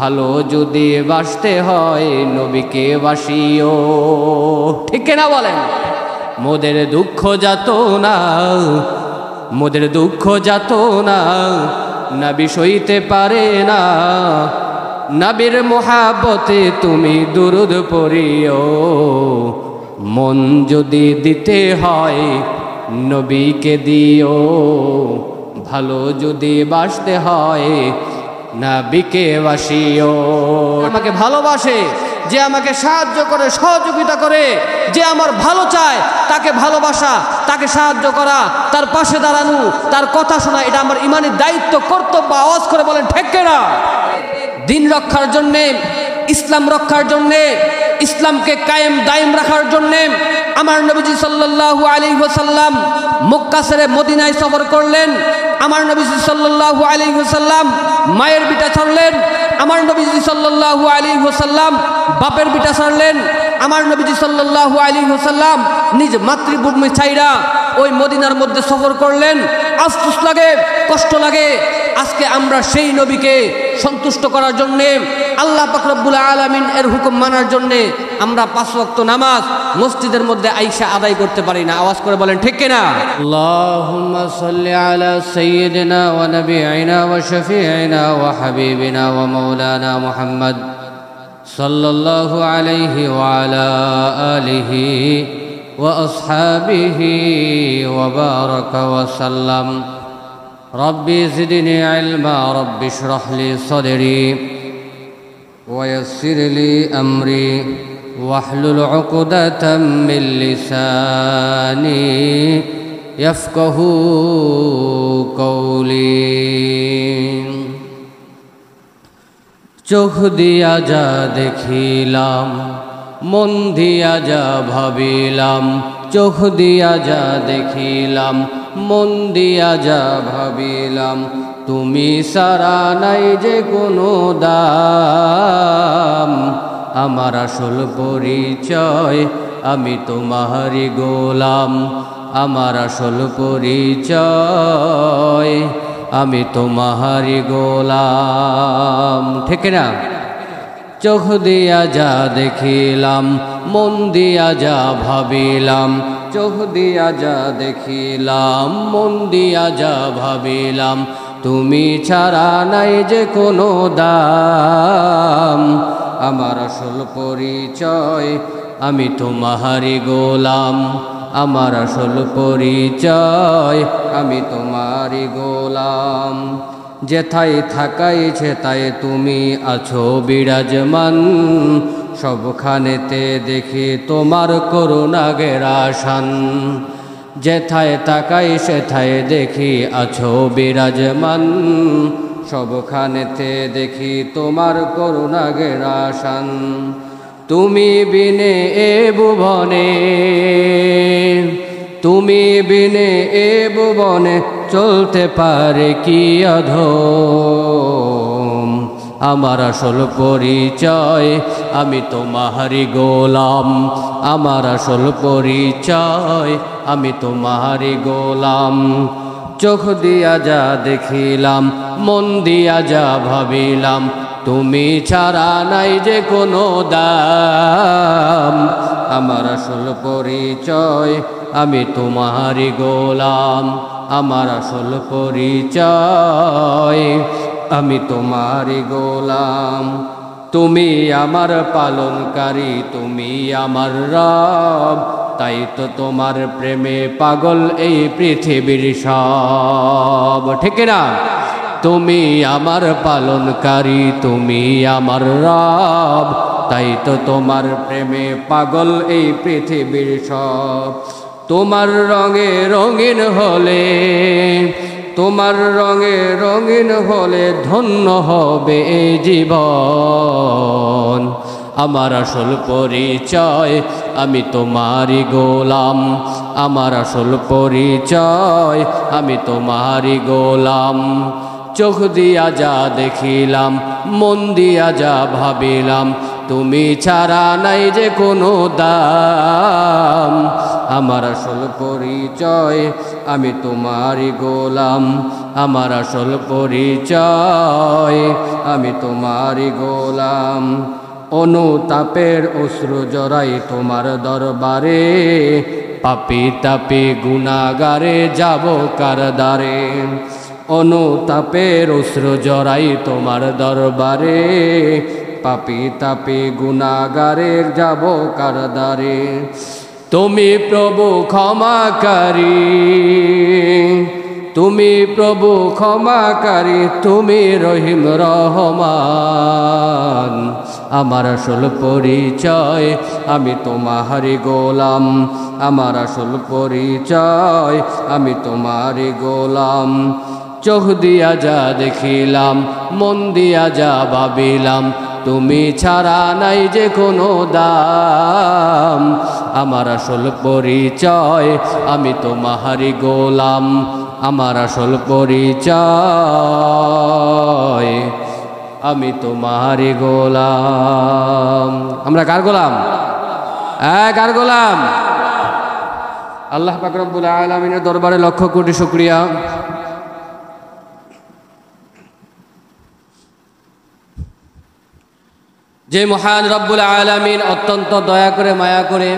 ভালো যদি বাসতে হয় নবীকে বাসিও। ঠিক না বলেন? মোদের দুঃখ যাতনা, মোদের দুঃখ যাতনা নবী সইতে পারে না। নবীর মোহাব্বতে তুমি দুরূদ পড়িও। মন যদি দিতে হয় নবীকে দিও। ভালো যদি বাসতে হয় নবীকে বাসিও। আমাকে ভালোবাসে, যে আমাকে সাহায্য করে, সহযোগিতা করে, যে আমার ভালো চায় তাকে ভালোবাসা, তাকে সাহায্য করা, তার পাশে দাঁড়ানো, তার কথা শোনা, এটা আমার ইমানি দায়িত্ব, কর্তব্য। আওয়াজ করে বলেন ঠিক না? দিন রক্ষার জন্যে, ইসলাম রক্ষার জন্যে, ইসলামকে কায়েম দায়েম রাখার জন্যে আমার নবীজি সাল্লাল্লাহু আলাইহি ওয়াসাল্লাম মক্কা ছেড়ে মদিনায় সফর করলেন। আমার নবীজি সাল্লাল্লাহু আলাইহি ওয়াসাল্লাম মায়ের বিটা ছাড়লেন। আমার নবীজি সাল্লাল্লাহু আলাইহি ওয়াসাল্লাম বাপের বিটা ছাড়লেন। আমার নবীজি সাল্লাল্লাহু আলাইহি ওয়াসাল্লাম নিজ মাতৃভূমি ছাইরা ওই মদিনার মধ্যে সফর করলেন। আফসোস লাগে, কষ্ট লাগে। আজকে আমরা সেই নবীকে সন্তুষ্ট করার জন্যে, আল্লাহ পাক রব্বুল আলামিন এর হুকুম মানার জন্যে আমরা 5 ওয়াক্ত নামাজ মসজিদের মধ্যে আইসা আদায় করতে পারি না। আওয়াজ করে বলেন ঠিক কিনা? আল্লাহুম্মা সাল্লি আলা সাইয়্যিদিনা ওয়া নাবিয়িনা ওয়া শাফিঈনা ওয়া হাবিবিনা ওয়া মাওলানা মুহাম্মদ সাল্লাল্লাহু আলাইহি ওয়া আলা আলিহি ওয়া আসহাবিহি ওয়া বারাকা ওয়া সাল্লাম। রব্বি জিদনি ইলমা, রব্বি ইশরাহ লি সাদরি ওয়া ইয়াসসির লি আমরি ওয়াহলুল উকদাতাম মিন লিসানি ইয়াফকাহু কওলি। চোখ দিয়া যা দেখিলাম, মন দিয়া যা ভাবিলাম। চোখ দিয়া যা দেখিলাম, মন দিয়া যা ভাবিলাম। তুমি সারা নাই যে কোনো দাম। আমার আসল পরিচয় আমি তোমারই গোলাম। আমার আসল পরিচয় আমি তোমারই গোলাম। ঠিক না? চোখ দিয়া যা দেখিলাম, মন দিয়া যা ভাবিলাম। চোখ দিয়া যা দেখিলাম, মন দিয়া যা ভাবিলাম। তুমি ছাড়া নাই যে কোনো দাম। আমার আসল পরিচয় আমি তোমারই গোলাম। আমার আসল পরিচয় আমি তোমারই গোলাম। যেথায় থাকাইছে তাই তুমি আছো বিরাজমান। সবখানেতে দেখি তোমার করুণা গেরাসান। যেথায় তাকাই সেথায় দেখি আছো বিরাজমান। সবখানেতে দেখি তোমার করুণা গেরাসান। তুমি বিনে এ ভুবনে, তুমি বিনে এ ভুবনে চলতে পারে কি অধম। আমার আসল পরিচয় আমি তোমারই গোলাম। আমার আসল পরিচয় আমি তোমারই গোলাম। চোখ দিয়া যা দেখিলাম, মন দিয়া যা ভাবিলাম। তুমি ছাড়া নাই যে কোনো দাম। আমার আসল পরিচয় আমি তোমারই গোলাম। আমার আসল পরিচয় আমি তোমারই গোলাম। তুমি আমার পালনকারী, তুমি আমার রব। তাই তো তোমার প্রেমে পাগল এই পৃথিবীর সব। ঠিক না? তুমি আমার পালনকারী, তুমি আমার রব। তাই তো তোমার প্রেমে পাগল এই পৃথিবীর সব। তোমার রঙে রঙিন হলে, তোমার রঙে রঙিন হলে ধন্য হবে এই জীবন। আমার আসল পরিচয় আমি তোমারই গোলাম। আমার আসল পরিচয় আমি তোমারই গোলাম। চোখ দিয়া যা দেখিলাম, মন দিয়া যা ভাবিলাম। তুমি ছাড়া নাই যে কোনো দাম। আমার আসল পরিচয় আমি তোমারই গোলাম, আমার আসল পরিচয় আমি তোমারই গোলাম। অনুতাপের অশ্রু জড়াই তোমার দরবারে, পাপী তাপী গুনাহগারে যাব কার দ্বারে। অনুতাপের অশ্রু জড়াই তোমার দরবারে, পাপী তাপী গুনাহগারে যাব কার দ্বারে। তুমি প্রভু ক্ষমাকারী, তুমি প্রভু ক্ষমাকারী, তুমি রহিম রহমান। আমার আসল পরিচয় আমি তোমারই গোলাম, আমার আসল পরিচয় আমি তোমারই গোলাম। চোখ দিয়া যা দেখিলাম, মন দিয়া যা ভাবিলাম, তুমি ছাড়া নাই যে কোনো দাম। আমার আসল পরিচয় আমি তোমারই গোলাম, আমার আসল পরিচয় আমি তোমারই গোলাম। আমরা কার গোলাম? কার গোলাম? আল্লাহ পাক রব্বুল আলামিনের দরবারে লক্ষ কোটি শুকরিয়া। যে মহান রব্বুল আলামিন অত্যন্ত দয়া করে মায়া করে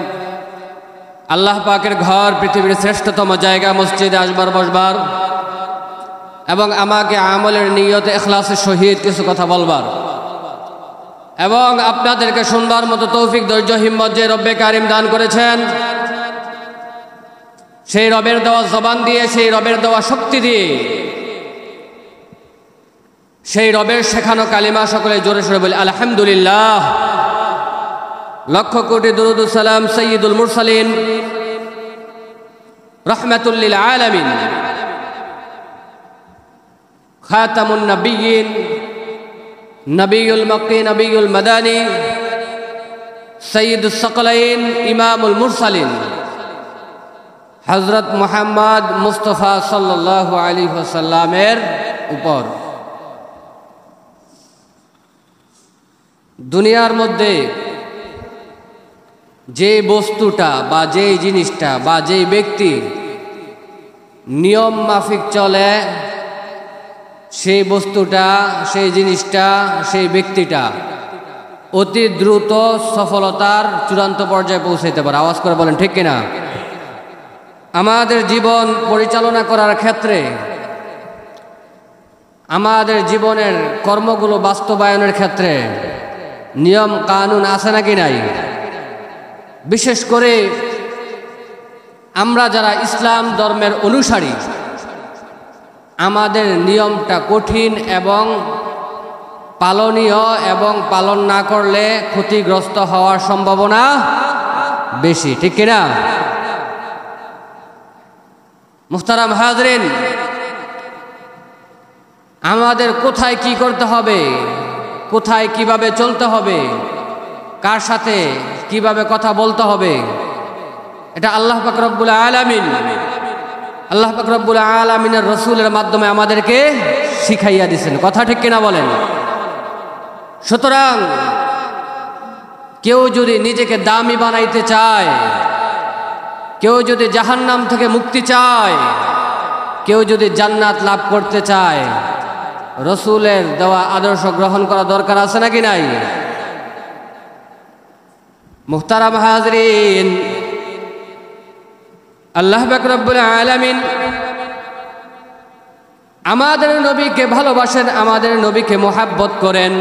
আল্লাহ পাকের ঘর, পৃথিবীর শ্রেষ্ঠতম জায়গা মসজিদে আসবার বসবার এবং আমাকে আমলের নিয়তে ইখলাসের সহিত কিছু কথা বলবার এবং আপনাদেরকে শুনবার মতো তৌফিক, ধৈর্য, হিম্মত যে রব্বে কারিম দান করেছেন, সেই রবের দেওয়া জবান দিয়ে, সেই রবের দেওয়া শক্তি দিয়ে, সেই রবের শেখানো কালিমা সকলে জোরে সোরে বলি আলহামদুলিল্লাহ। লক্ষ কোটি দুরূদ ও সালাম সাইয়্যিদুল মুরসালিন রাহমাতুল লিল আলামিন, খাতামুন নবিয়্যিন, নবিয়ুল মক্কি, নবিয়ুল মাদানী, সাইয়্যিদুস সাকলাইন, ইমামুল মুরসালিন হযরত মুহাম্মদ মুস্তাফা সাল্লাল্লাহু আলাইহি ওয়াসাল্লামের উপর। দুনিয়ার মধ্যে যে বস্তুটা বা যে জিনিসটা বা যে ব্যক্তি নিয়ম মাফিক চলে, সেই বস্তুটা, সেই জিনিসটা, সেই ব্যক্তিটা অতি দ্রুত সফলতার চূড়ান্ত পর্যায়ে পৌঁছাইতে পারে। আওয়াজ করে বলেন ঠিক কিনা? আমাদের জীবন পরিচালনা করার ক্ষেত্রে, আমাদের জীবনের কর্মগুলো বাস্তবায়নের ক্ষেত্রে নিয়ম কানুন আছে নাকি নাই? বিশেষ করে আমরা যারা ইসলাম ধর্মের অনুসারী, আমাদের নিয়মটা কঠিন এবং পালনীয়, এবং পালন না করলে ক্ষতিগ্রস্ত হওয়ার সম্ভাবনা বেশি, ঠিক কিনা? মুহতারাম হাজরিন, আমাদের কোথায় কি করতে হবে, কোথায় কিভাবে চলতে হবে, কার সাথে কিভাবে কথা বলতে হবে, এটা আল্লাহ পাক রব্বুল আলামিন, আল্লাহ পাক রব্বুল আলামিনের রাসূলের মাধ্যমে আমাদেরকে শিখাইয়া দিয়েছেন। কথা ঠিক কিনা বলেন? সুতরাং কেউ যদি নিজেকে দামি বানাইতে চায়, কেউ যদি জাহান্নাম থেকে মুক্তি চায়, কেউ যদি জান্নাত লাভ করতে চায়, রাসূলের দেওয়া আদর্শ গ্রহণ করা দরকার আছে নাকি নাই? মুহতারাম হাজরিন, আল্লাহ পাক রব্বুল আলামিন আমাদের নবীকে ভালোবাসেন, আমাদের নবীকে মোহাব্বত করেন,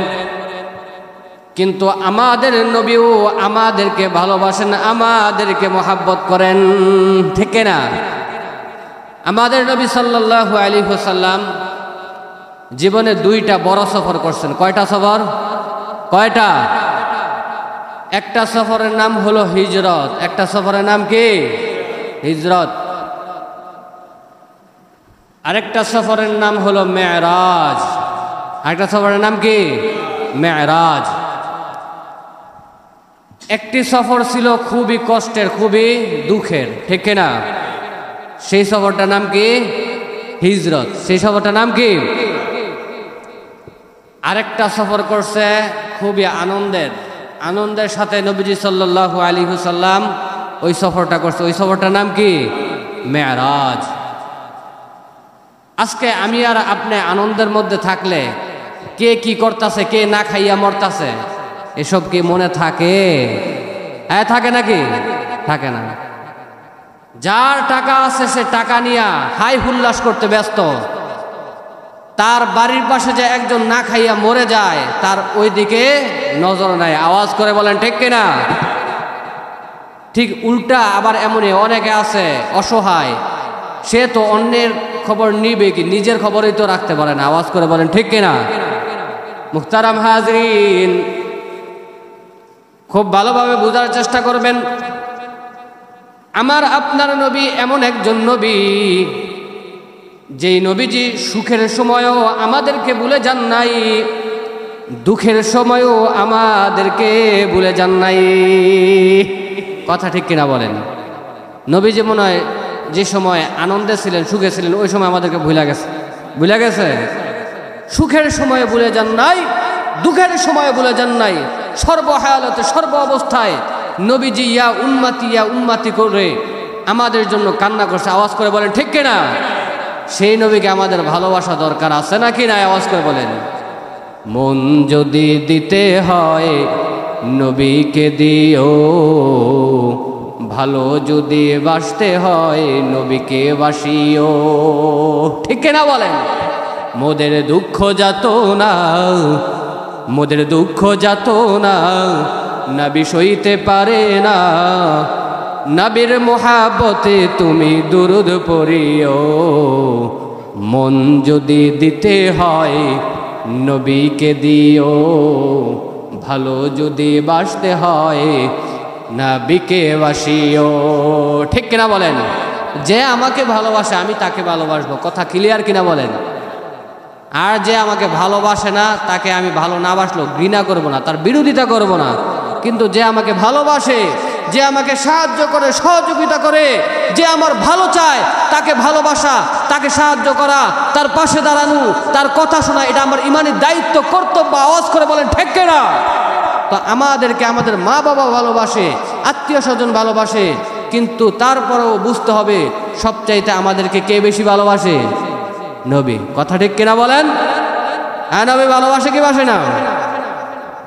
কিন্তু আমাদের নবীও আমাদেরকে ভালোবাসেন, আমাদেরকে মোহাব্বত করেন, ঠিক না? আমাদের নবী সাল্লাল্লাহু আলাইহি ওয়াসাল্লাম জীবনে দুইটা বড় সফর করছেন। কয়টা সফর? কয়টা? একটা সফরের নাম হলো হিজরত। একটা সফরের নাম কি? হিজরত। আরেকটা সফরের নাম হলো মেরাজ। আরেকটা সফরের নাম কি? মেরাজ। একটি সফর ছিল খুবই কষ্টের, খুবই দুঃখের, ঠিক না? সেই সফরটার নাম কি? হিজরত। সেই সফরটার নাম কি? আরেকটা সফর করছে খুবই আনন্দের, আনন্দের সাথে নবীজি সাল্লাল্লাহু আলাইহি ওয়াসাল্লাম ওই সফরটা করছে। ওই সফরটার নাম কি? মেরাজ। আজকে আমি আর আপনি আনন্দের মধ্যে থাকলে কে কি করতেছে, কে না খাইয়া মরতাছে, এসব কি মনে থাকে? হ্যাঁ, থাকে নাকি? থাকে না। যার টাকা আছে সে টাকা নিয়া হাই হুল্লাস করতে ব্যস্ত। তার বাড়ির পাশে যে একজন না খাইয়া মরে যায় তার ওই দিকে নজর নাই। আওয়াজ করে বলেন ঠিক কিনা? ঠিক উল্টা আবার এমনই অনেকে আছে অসহায়, সে তো অন্যের খবর নিবে কি, নিজের খবরই তো রাখতে পারে না। আওয়াজ করে বলেন ঠিক কিনা? মুহতারাম হাজরিন, খুব ভালোভাবে বোঝার চেষ্টা করবেন। আমার আপনার নবী এমন একজন নবী, যেই নবীজি সুখের সময়ও আমাদেরকে ভুলে যান নাই, দুঃখের সময়ও আমাদেরকে ভুলে যান নাই। কথা ঠিক কিনা বলেন? নবীজি মনে হয় যে সময় আনন্দে ছিলেন, সুখে ছিলেন, ওই সময় আমাদেরকে ভুলে গেছে। সুখের সময়ে ভুলে যান নাই, দুঃখের সময়ে ভুলে যান নাই। সর্বহালতে, সর্ব অবস্থায় নবীজি ইয়া উম্মতি করে আমাদের জন্য কান্না করছে। আওয়াজ করে বলেন ঠিক কিনা? সেই নবীকে আমাদের ভালোবাসা দরকার আছে নাকি না? আওয়াজ করে বলেন। মন যদি দিতে হয় নবীকে দিও, ভালো যদি বাসতে হয় নবীকে বাসিও। ঠিক কিনা বলেন? মোদের দুঃখ যাত না, মোদের দুঃখ যাত না, নবী সইতে পারে না। নবীর মোহাব্বতে তুমি দুরুদ পড়িও। মন যদি দিতে হয় নবীকে দিও, ভালো যদি বাসতে হয় নবীকে বাসিও। ঠিক কিনা বলেন? যে আমাকে ভালোবাসে আমি তাকে ভালোবাসবো। কথা ক্লিয়ার কিনা বলেন? আর যে আমাকে ভালোবাসে না তাকে আমি ভালো না বাসলেও ঘৃণা করব না, তার বিরোধিতা করব না। কিন্তু যে আমাকে ভালোবাসে, যে আমাকে সাহায্য করে, সহযোগিতা করে, যে আমার ভালো চায়, তাকে ভালোবাসা, তাকে সাহায্য করা, তার পাশে দাঁড়ানো, তার কথা শোনা, এটা আমার ইমানের দায়িত্ব, কর্তব্য। আওয়াজ করে বলেন ঠিক কিনা? তো আমাদেরকে আমাদের মা বাবা ভালোবাসে, আত্মীয় স্বজন ভালোবাসে, কিন্তু তারপরেও বুঝতে হবে সবচাইতে আমাদেরকে কে বেশি ভালোবাসে? নবী। কথা ঠিক কিনা বলেন? হ্যাঁ, নবী ভালোবাসে কি বাসে না?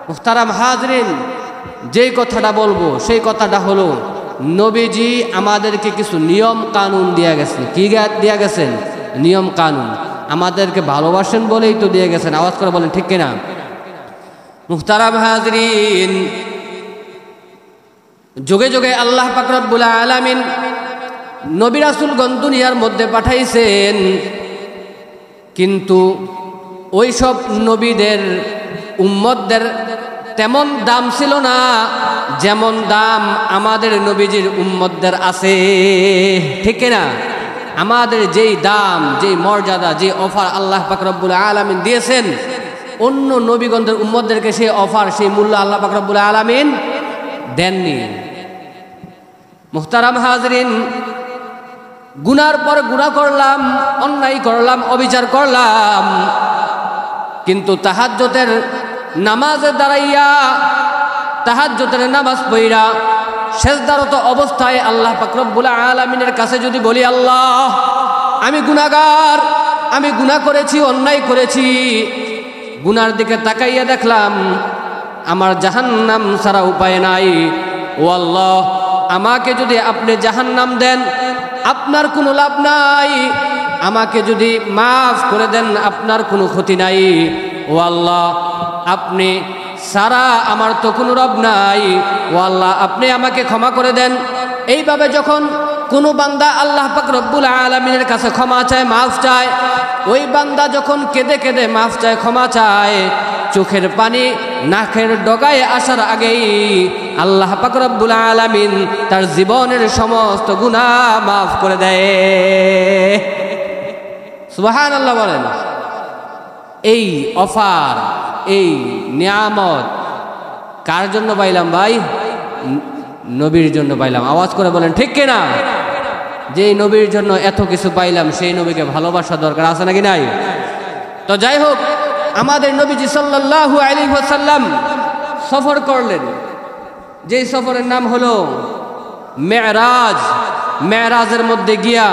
মুহতারাম হাজরিন, যেই কথাটা বলবো সেই কথাটা হলো, নবীজি আমাদেরকে কিছু নিয়ম কানুন দিয়ে গেছেন। কি দিয়ে গেছেন? নিয়ম কানুন। আমাদেরকে ভালোবাসেন বলেই তো দিয়ে গেছেন। আওয়াজ করে বলেন ঠিক কিনা? মুহতারাম হাজরিন, যুগে যুগে আল্লাহ পাক রব্বুল আলামিন নবী রাসূলগণ দুনিয়ার মধ্যে পাঠাইছেন, কিন্তু ওই সব নবীদের উম্মতদের তেমন দাম ছিল না যেমন দাম আমাদের নবীজির উম্মতদের আছে। ঠিক না? আমাদের যেই দাম, যেই মর্যাদা, যে অফার আল্লাহ পাক রব্বুল আলামিন দিয়েছেন, অন্য নবীগণদের উম্মতদেরকে সেই অফার, সেই মূল্য আল্লাহ পাক রব্বুল আলামিন দেননি। মুহতারাম হাজরিন, গুনার পর গুনাহ করলাম, অন্যায় করলাম, অবিচার করলাম, কিন্তু তাহাজ্জুদের নামাজে দাঁড়াইয়া, তাহাজ্জুদের নামাজ পড়া সেজদারত অবস্থায় আল্লাহ পাক রব্বুল আলামিনের কাছে যদি বলি, আল্লাহ আমি গুনাহগার, আমি গুনাহ করেছি, অন্যায় করেছি, গুনার দিকে তাকাইয়া দেখলাম আমার জাহান্নাম ছাড়া উপায় নাই, ও আল্লাহ আমাকে যদি আপনি জাহান্নাম দেন আপনার কোনো লাভ নাই, আমাকে যদি মাফ করে দেন আপনার কোনো ক্ষতি নাই, ও আল্লাহ আপনি সারা আমার তো কোনো রব নাই, ও আল্লাহ আপনি আমাকে ক্ষমা করে দেন। এইভাবে যখন কোনো বান্দা আল্লাহ পাক রব্বুল আলামিনের কাছে ক্ষমা চায়, মাফ চায়, ওই বান্দা যখন কেঁদে কেঁদে মাফ চায়, ক্ষমা চায়, চোখের পানি নাকের ডগায় আসার আগেই আল্লাহ পাক রব্বুল আলামিন তার জীবনের সমস্ত গুনাহ মাফ করে দেয়। সুবহানাল্লাহ বলেন। এই অফার, এই নিয়ামত কার জন্য পাইলাম ভাই? নবীর জন্য পাইলাম। আওয়াজ করে বলেন ঠিক কিনা? যেই নবীর জন্য এত কিছু পাইলাম সেই নবীকে ভালোবাসা দরকার আছে নাকি নাই? তো যাই হোক, আমাদের নবীজি সাল্লাল্লাহু আলাইহি ওয়াসাল্লাম সফর করলেন, যেই সফরের নাম হলো মেরাজ। মেরাজের মধ্যে গিয়া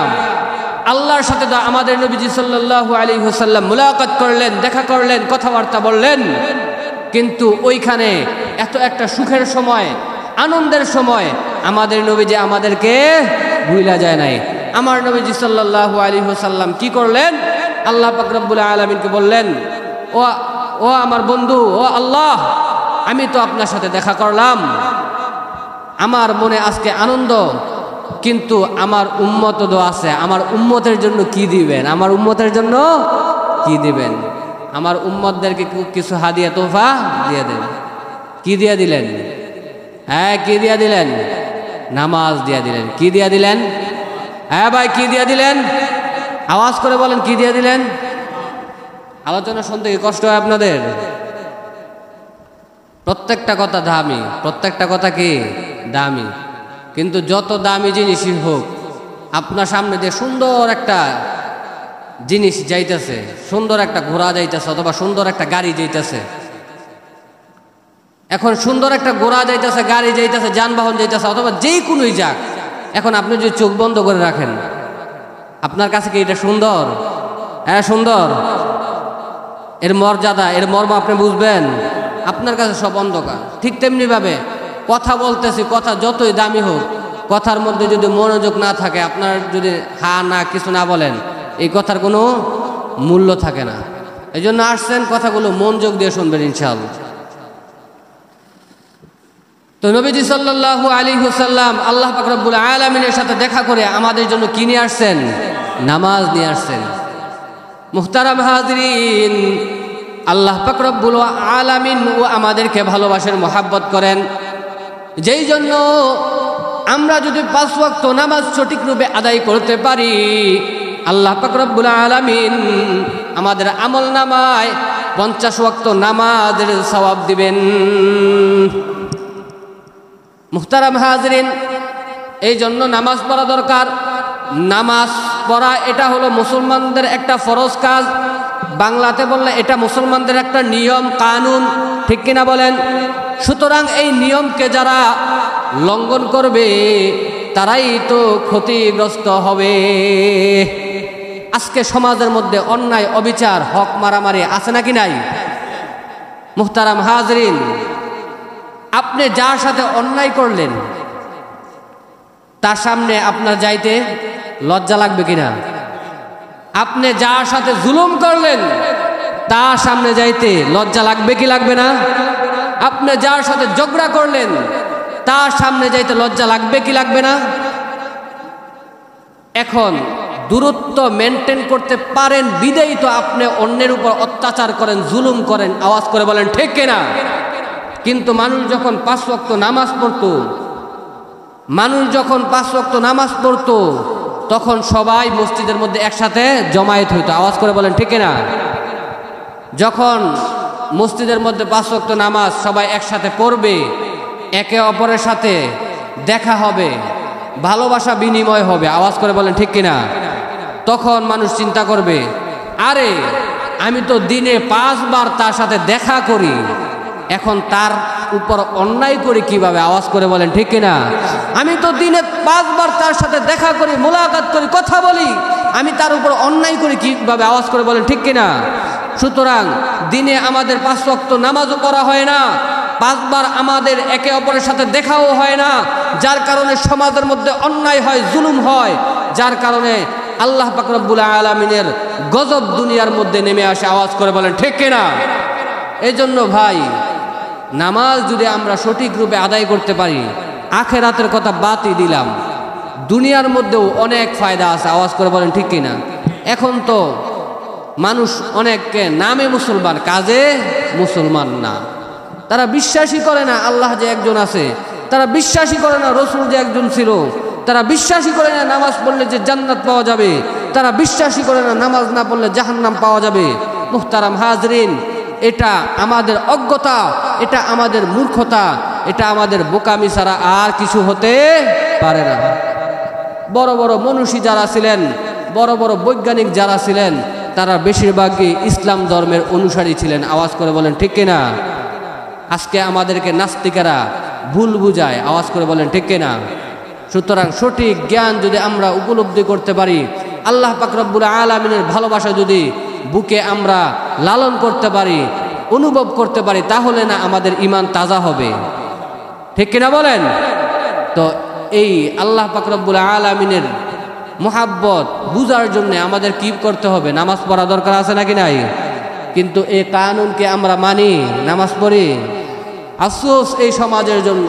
আল্লাহর সাথে আমাদের নবীজি সাল্লাল্লাহু আলাইহি ওয়াসাল্লাম মুলাকাত করলেন, দেখা করলেন, কথাবার্তা বললেন। কিন্তু ওইখানে এত একটা সুখের সময়, আনন্দের সময়, আমাদের নবীজি আমাদেরকে ভুলা যায় নাই। আমার নবীজি সাল্লাল্লাহু আলাইহি ওয়াসাল্লাম কি করলেন? আল্লাহ পাক রব্বুল আলামিনকে বললেন, ও আমার বন্ধু, ও আল্লাহ, আমি তো আপনার সাথে দেখা করলাম, আমার মনে আজকে আনন্দ, কিন্তু আমার উম্মত তো আছে, আমার উম্মতের জন্য কি দিবেন? আমার উম্মতের জন্য কি দিবেন? আমার উম্মতদেরকে কিছু হাদিয়া তোহফা দিয়ে দেন। কি দিয়া দিলেন? হ্যাঁ, কি দিয়া দিলেন? নামাজ দিয়া দিলেন। কি দিয়া দিলেন? হ্যাঁ ভাই, কি দিয়া দিলেন? আওয়াজ করে বলেন, কি দিয়া দিলেন? আলোচনা শুনতে কি কষ্ট হয় আপনাদের? প্রত্যেকটা কথা দামি, প্রত্যেকটা কথা কি দামি। কিন্তু যত দামি জিনিসই হোক, আপনার সামনে দিয়ে সুন্দর একটা জিনিস যাইতেছে, সুন্দর একটা ঘোড়া যাইতেছে, অথবা সুন্দর একটা গাড়ি যাইতেছে। এখন সুন্দর একটা ঘোড়া যাইতেছে, গাড়ি যাইতেছে, যানবাহন যাইতেছে, অথবা যেই কোনোই যাক, এখন আপনি যদি চোখ বন্ধ করে রাখেন, আপনার কাছে কি এটা সুন্দর? হ্যাঁ সুন্দর। এর মর্যাদা, এর মর্ম আপনি বুঝবেন? আপনার কাছে সব অন্ধকার। ঠিক তেমনিভাবে কথা বলতেছি, কথা যতই দামি হোক, কথার মধ্যে যদি মনোযোগ না থাকে, আপনার যদি হা না কিছু না বলেন, এই কথার কোনো মূল্য থাকে না। এই জন্য আসছেন, কথাগুলো মনোযোগ দিয়ে শুনবেন ইনশাআল্লাহ। তো নবীজি সাল্লাল্লাহু আলাইহি ওয়াসাল্লাম আল্লাহ পাক রব্বুল আলামিনের সাথে দেখা করে আমাদের জন্য কি নিয়ে আসছেন? নামাজ নিয়ে আসছেন। মুহতারাম হাজরিন, আল্লাহ পাক রব্বুল আলামিন ও আমাদেরকে ভালোবাসেন, মহাব্বত করেন। যেই জন্য আমরা যদি 5 ওয়াক্ত নামাজ সঠিক রূপে আদায় করতে পারি, আল্লাহ পাক রব্বুল আলামিন আমাদের আমল নামায় 50 ওয়াক্ত নামাজের সওয়াব দিবেন। মুহতারাম হাজরিন, এই জন্য নামাজ পড়া দরকার। নামাজ পড়া এটা হলো মুসলমানদের একটা ফরজ কাজ। বাংলাতে বললে এটা মুসলমানদের একটা নিয়ম কানুন, ঠিক কিনা বলেন? সুতরাং এই নিয়মকে যারা লঙ্ঘন করবে তারাই তো ক্ষতিগ্রস্ত হবে। আজকে সমাজের মধ্যে অন্যায়, অবিচার, হক মারামারি আছে নাকি নাই? মুহতারাম হাজরিন, আপনি যার সাথে অন্যায় করলেন তার সামনে আপনার যাইতে লজ্জা লাগবে কিনা? আপনি যার সাথে জুলুম করলেন তার সামনে যাইতে লজ্জা লাগবে কি লাগবে না? আপনি যার সাথে ঝগড়া করলেন তার সামনে যাইতে লজ্জা লাগবে কি লাগবে না? এখন দূরত্ব মেনটেন করতে পারেন বিদেই তো আপনি অন্যের উপর অত্যাচার করেন, জুলুম করেন। আওয়াজ করে বলেন ঠিক কিনা? কিন্তু মানুষ যখন 5 ওয়াক্ত নামাজ পড়তো, তখন সবাই মসজিদের মধ্যে একসাথে জমায়েত হইতো। আওয়াজ করে বলেন ঠিক কিনা? যখন মসজিদের মধ্যে 5 ওয়াক্ত নামাজ সবাই একসাথে পড়বে, একে অপরের সাথে দেখা হবে, ভালোবাসা বিনিময় হবে। আওয়াজ করে বলেন ঠিক কিনা? তখন মানুষ চিন্তা করবে, আরে আমি তো দিনে 5 বার তার সাথে দেখা করি, এখন তার উপর অন্যায় করি কিভাবে? আওয়াজ করে বলেন ঠিক কিনা? আমি তো দিনে 5 বার তার সাথে দেখা করি, মোলাকাত করি, কথা বলি, আমি তার উপর অন্যায় করি কিভাবে? আওয়াজ করে বলেন ঠিক কিনা? সুতরাং দিনে আমাদের 5 ওয়াক্ত নামাজও পড়া হয় না, 5 বার আমাদের একে অপরের সাথে দেখাও হয় না, যার কারণে সমাজের মধ্যে অন্যায় হয়, জুলুম হয়, যার কারণে আল্লাহ পাক রব্বুল আলামিনের গজব দুনিয়ার মধ্যে নেমে আসে। আওয়াজ করে বলেন ঠিক কিনা? এই জন্য ভাই, নামাজ যদি আমরা সঠিক রূপে আদায় করতে পারি, আখেরাতের কথা বাদই দিলাম, দুনিয়ার মধ্যেও অনেক ফায়দা আছে। আওয়াজ করে বলেন ঠিক কিনা? এখন তো মানুষ অনেককে নামে মুসলমান, কাজে মুসলমান না। তারা বিশ্বাসই করে না আল্লাহ যে একজন আছে, তারা বিশ্বাসই করে না রসুল যে একজন ছিল, তারা বিশ্বাসই করে না নামাজ পড়লে যে জান্নাত পাওয়া যাবে, তারা বিশ্বাসই করে না নামাজ না পড়লে জাহান্নাম পাওয়া যাবে। মুহতারাম হাজরিন, এটা আমাদের অজ্ঞতা, এটা আমাদের মূর্খতা, এটা আমাদের বোকামি ছাড়া আর কিছু হতে পারে না। বড় বড় মনীষী যারা ছিলেন, বড় বড় বৈজ্ঞানিক যারা ছিলেন, তারা বেশিরভাগই ইসলাম ধর্মের অনুসারী ছিলেন। আওয়াজ করে বলেন ঠিক কিনা? আজকে আমাদেরকে নাস্তিকেরা ভুল বুঝায়, আওয়াজ করে বলেন ঠিক কিনা? সুতরাং সঠিক জ্ঞান যদি আমরা উপলব্ধি করতে পারি, আল্লাহ পাক রব্বুল আলামিনের ভালোবাসা যদি বুকে আমরা লালন করতে পারি, অনুভব করতে পারি, তাহলে না আমাদের ঈমান তাজা হবে, ঠিক কিনা বলেন? তো এই আল্লাহ পাক রব্বুল আলামিনের মুহাব্বত বুঝার জন্য আমাদের কি করতে হবে? নামাজ পড়া দরকার আছে নাকি নাই? কিন্তু এই কানুনকে আমরা মানি, নামাজ পড়ি। আফসোস এই সমাজের জন্য।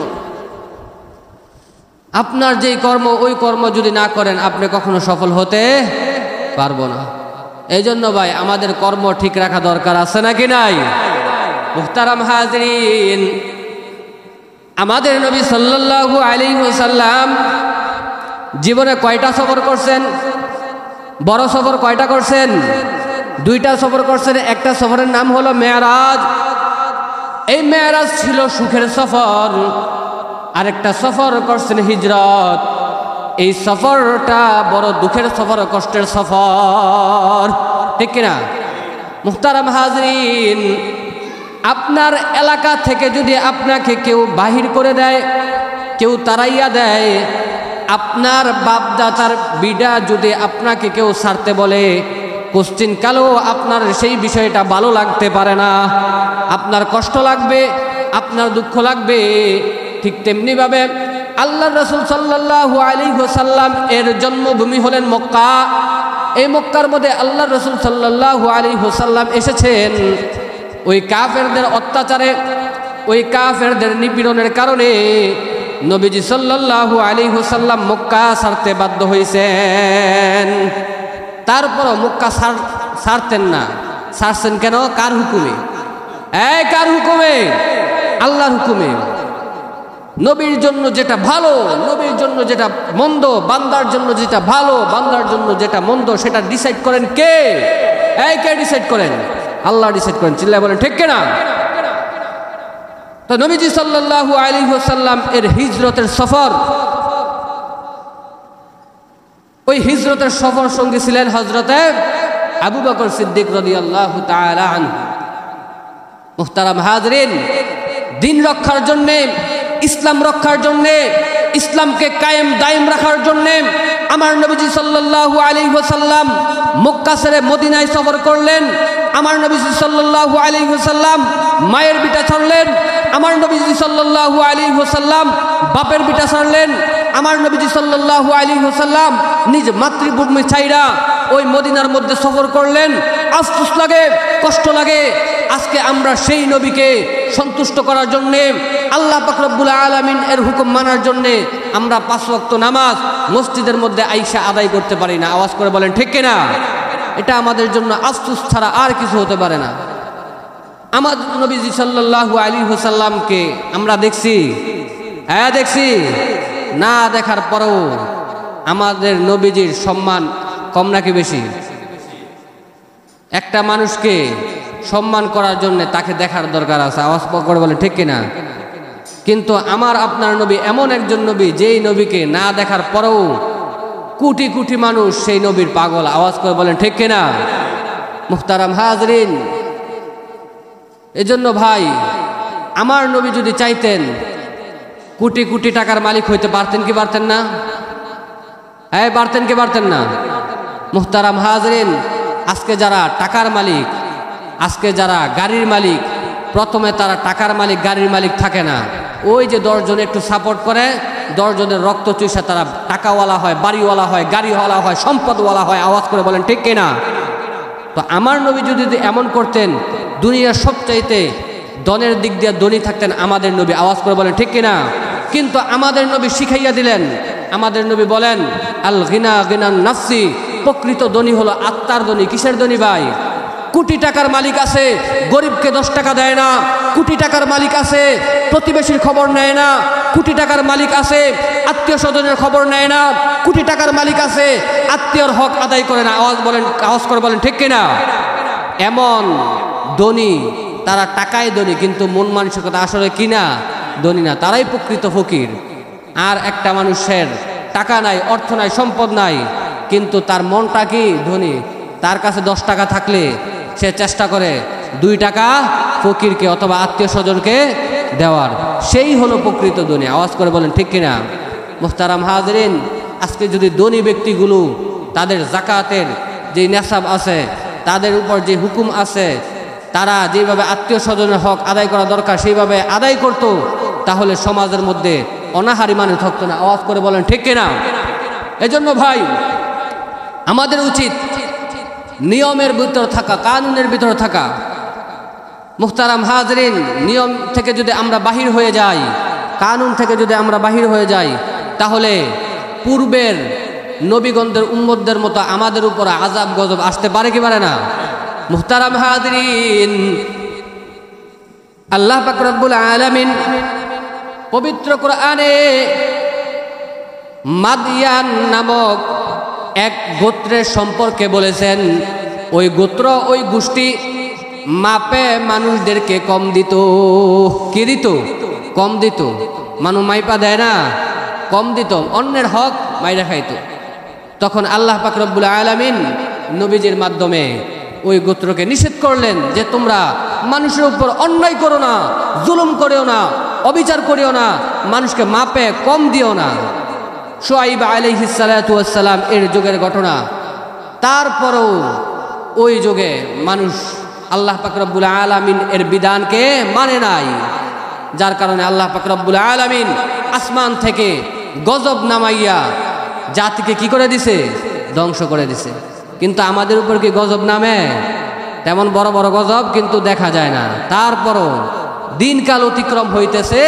আপনার যেই কর্ম, ওই কর্ম যদি না করেন আপনি কখনো সফল হতে পারবো না। এই জন্য ভাই আমাদের কর্ম ঠিক রাখা দরকার আছে নাকি নাই? মুহতারাম হাজরিন, আমাদের নবী সাল্লাল্লাহু আলাইহি ওয়াসাল্লাম জীবনে কয়টা সফর করছেন? বড় সফর কয়টা করছেন? 2টা সফর করছেন। একটা সফরের নাম হলো মেরাজ। এই মেরাজ ছিল সুখের সফর। আরেকটা সফর করছেন হিজরত। এই সফরটা বড় দুঃখের সফর, কষ্টের সফর, ঠিক কিনা? মুহতারাম হাজরিন, আপনার এলাকা থেকে যদি আপনাকে কেউ বাহির করে দেয়, কেউ তাড়াইয়া দেয়, আপনার বাপদাতার বিডা যদি আপনাকে কেউ ছাড়তে বলে, কোশ্চিন কালেও আপনার সেই বিষয়টা ভালো লাগতে পারে না, আপনার কষ্ট লাগবে, আপনার দুঃখ লাগবে। ঠিক তেমনিভাবে আল্লাহ রাসূল সাল্লাল্লাহু আলাইহি ওয়াসাল্লাম এর জন্মভূমি হলেন মক্কা। এই মক্কার মধ্যে আল্লাহ রাসূল সাল্লাল্লাহু আলাইহি ওয়াসাল্লাম এসেছেন। ওই কাফেরদের অত্যাচারে, ওই কাফেরদের নিপীড়নের কারণে নবীজি সাল্লাল্লাহু আলাইহি ওয়াসাল্লাম মক্কা ছাড়তে বাধ্য হয়েছেন। তারপরও মক্কা ছাড়তেন না। ছাড়ছেন কেন? কার হুকুমে? কার হুকুমে? আল্লাহর হুকুমে। নবীর জন্য যেটা ভালো, নবীর জন্য যেটা মন্দ, বান্দার জন্য যেটা ভালো, বান্দার জন্য যেটা মন্দ, সেটা ডিসাইড করেন কে? কে ডিসাইড করেন? আল্লাহ ডিসাইড করেন। চিল্লায় বলেন ঠিক কিনা? তো নবীজি সাল্লাল্লাহু আলাইহি ওয়াসাল্লাম এর হিজরতের সফর, ওই হিজরতের সফর সঙ্গী ছিলেন হযরতে আবু বকর সিদ্দিক রাদিয়াল্লাহু তাআলা আনহু। মুহতারাম হাজরিন, দিন রক্ষার জন্য, ইসলাম রক্ষার জন্য, ইসলামকে কায়েম দায়েম রাখার জন্য আমার নবীজি সাল্লাল্লাহু আলাইহি ওয়াসাল্লাম মক্কা ছেড়ে মদিনায় সফর করলেন। আমার নবীজি সাল্লাল্লাহু আলাইহি ওয়াসাল্লাম মায়ের বিটা ছাড়লেন। আমার নবীজি সাল্লাল্লাহু আলাইহি ওয়াসাল্লাম বাপের বিটা ছাড়লেন। আমার নবীজি সাল্লাল্লাহু আলাইহি ওয়াসাল্লাম নিজ মাতৃভূমি ছাইরা ওই মদিনার মধ্যে সফর করলেন। আফসোস লাগে, কষ্ট লাগে। আজকে আমরা সেই নবীকে সন্তুষ্ট করার জন্যে, আল্লাহ পাক রব্বুল আলামিন এর হুকুম মানার জন্যে আমরা 5 ওয়াক্ত নামাজ মসজিদের মধ্যে আইসা আদায় করতে পারি না। আওয়াজ করে বলেন ঠিক কিনা? এটা আমাদের জন্য আফসোস ছাড়া আর কিছু হতে পারে না। আমার নবীজি সাল্লাল্লাহু আলাইহি ওয়াসাল্লামকে আমরা দেখছি, দেখছি না, দেখার পরেও আমাদের নবীজির সম্মান কম নাকি বেশি? একটা মানুষকে সম্মান করার জন্য তাকে দেখার দরকার আছে। আওয়াজ করে বলে ঠিক কিনা? কিন্তু আমার আপনার নবী এমন একজন নবী, যেই নবীকে না দেখার পরেও কোটি কোটি মানুষ সেই নবীর পাগল। আওয়াজ করে বলেন ঠিক কিনা? মুহতারাম হাজরিন, এজন্য ভাই, আমার নবী যদি চাইতেন কোটি কোটি টাকার মালিক হইতে পারতেন কি পারতেন না? পারতেন কি পারতেন না? মুহতারাম হাজরিন, আজকে যারা টাকার মালিক, আজকে যারা গাড়ির মালিক, প্রথমে তারা টাকার মালিক, গাড়ির মালিক থাকে না। ওই যে 10 জন একটু সাপোর্ট করে, 10 জনের রক্ত চুষে তারা টাকাওয়ালা হয়, বাড়িওয়ালা হয়, গাড়িওয়ালা হয়, সম্পদওয়ালা হয়। আওয়াজ করে বলেন ঠিক কিনা? তো আমার নবী যদি এমন করতেন, দুনিয়ার সবচাইতে ধনের দিক দিয়ে ধনী থাকতেন আমাদের নবী। আওয়াজ করে বলেন ঠিক কিনা? কিন্তু আমাদের নবী শিখাইয়া দিলেন। আমাদের নবী বলেন, আল গিনা গিনান নাফসি, প্রকৃত ধনী হলো আত্মার ধনী। কিসের ধনী ভাই? কোটি টাকার মালিক আছে, গরিবকে 10 টাকা দেয় না। কোটি টাকার মালিক আছে, প্রতিবেশীর খবর নেয় না। কোটি টাকার মালিক আছে, আত্মীয় স্বজনের খবর নেয় না। কোটি টাকার মালিক আছে, আত্মীয়র হক আদায় করে না। আওয়াজ করে বলেন ঠিক কিনা? এমন ধনী, তারা টাকায় ধনী, কিন্তু মন মানসিকতা আসলে কিনা ধনী না, তারাই প্রকৃত ফকির। আর একটা মানুষের টাকা নাই, অর্থ নাই, সম্পদ নাই, কিন্তু তার মনটা কি ধনী। তার কাছে 10 টাকা থাকলে সে চেষ্টা করে 2 টাকা ফকিরকে অথবা আত্মীয় স্বজনকে দেওয়ার, সেই হলো প্রকৃত ধনী। আওয়াজ করে বলেন ঠিক কিনা? মুহতারাম হাজরিন, আজকে যদি ধনী ব্যক্তিগুলো তাদের জাকাতের যে নেশাব আছে, তাদের উপর যে হুকুম আছে, তারা যেভাবে আত্মীয় স্বজনের হক আদায় করা দরকার সেইভাবে আদায় করত, তাহলে সমাজের মধ্যে অনাহারি মানুষ থাকতো না। আওয়াজ করে বলেন ঠিক কিনা? এজন্য ভাই আমাদের উচিত নিয়মের ভিতর থাকা, কানুনের ভিতর থাকা। মুহতারাম হাজরিন, নিয়ম থেকে যদি আমরা বাহির হয়ে যাই, কানুন থেকে যদি আমরা বাহির হয়ে যাই, তাহলে পূর্বের নবীগণদের উম্মতদের মতো আমাদের উপর আযাব গজব আসতে পারে কি পারে না? মুহতারাম হাজরিন, আল্লাহ পাক রব্বুল আলামিন পবিত্র কোরআনে মাদিয়ান নামক এক গোত্রের সম্পর্কে বলেছেন, ওই গোত্র, ওই গোষ্ঠী মাপে মানুষদেরকে কম দিত। কি দিত? কম দিত। মানুষ মাইপা দেয় না, কম দিত, অন্যের হক মাইরা খাইত। তখন আল্লাহ পাক রব্বুল আলামিন নবীজির মাধ্যমে ওই গোত্রকে নিষেধ করলেন যে তোমরা মানুষের উপর অন্যায় করো না, জুলুম করিও না, অবিচার করিও না, মানুষকে মাপে কম দিও না। শুআইব আলাইহিস সালাতু ওয়াস সালাম এর যুগের ঘটনা। তারপরও ওই যুগে মানুষ আল্লাহ পাক রব্বুল আলামিন এর বিধানকে মানে নাই, যার কারণে আল্লাহ পাক রব্বুল আলামিন আসমান থেকে গজব নামাইয়া জাতিকে কি করে দিছে? ধ্বংস করে দিছে। কিন্তু আমাদের উপর কি গজব নামে? তেমন বড় বড় গজব কিন্তু দেখা যায় না। তারপরও দিনকাল অতিক্রম হইতেছে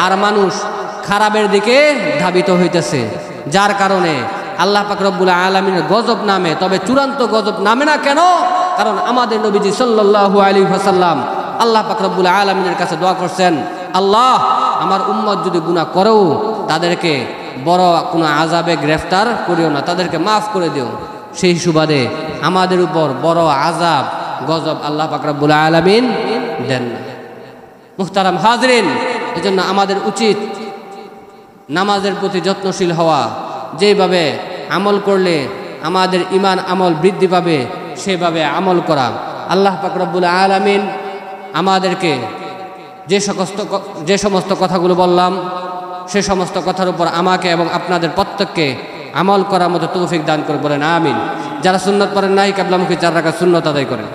আর মানুষ খারাপের দিকে ধাবিত হইতেছে, যার কারণে আল্লাহ পাক রব্বুল আলামিনের গজব নামে। তবে চূড়ান্ত গজব নামে না কেন? কারণ আমাদের নবীজি সাল্লাল্লাহু আলাইহি ওয়াসাল্লাম আল্লাহ পাক রব্বুল আলামিনের কাছে দোয়া করছেন, আল্লাহ আমার উম্মত যদি গুনাহ করেও তাদেরকে বড় কোনো আযাবে গ্রেফতার করিও না, তাদেরকে মাফ করে দিও। সেই সুবাদে আমাদের উপর বড় আযাব গজব আল্লাহ পাক রব্বুল আলামিন দেন না। মুহতারাম হাজরিন, এজন্য আমাদের উচিত নামাজের প্রতি যত্নশীল হওয়া। যেভাবে আমল করলে আমাদের ঈমান আমল বৃদ্ধি পাবে সেভাবে আমল করা। আল্লাহ পাক রব্বুল আলামিন আমাদেরকে যে সমস্ত কথাগুলো বললাম সে সমস্ত কথার উপর আমাকে এবং আপনাদের প্রত্যেককে আমল করার মতো তৌফিক দান করে বলেন আমিন। যারা সুন্নত পড়েন নাই, কিবলামুখী 4 রাকাত সুন্নত আদায় করেন।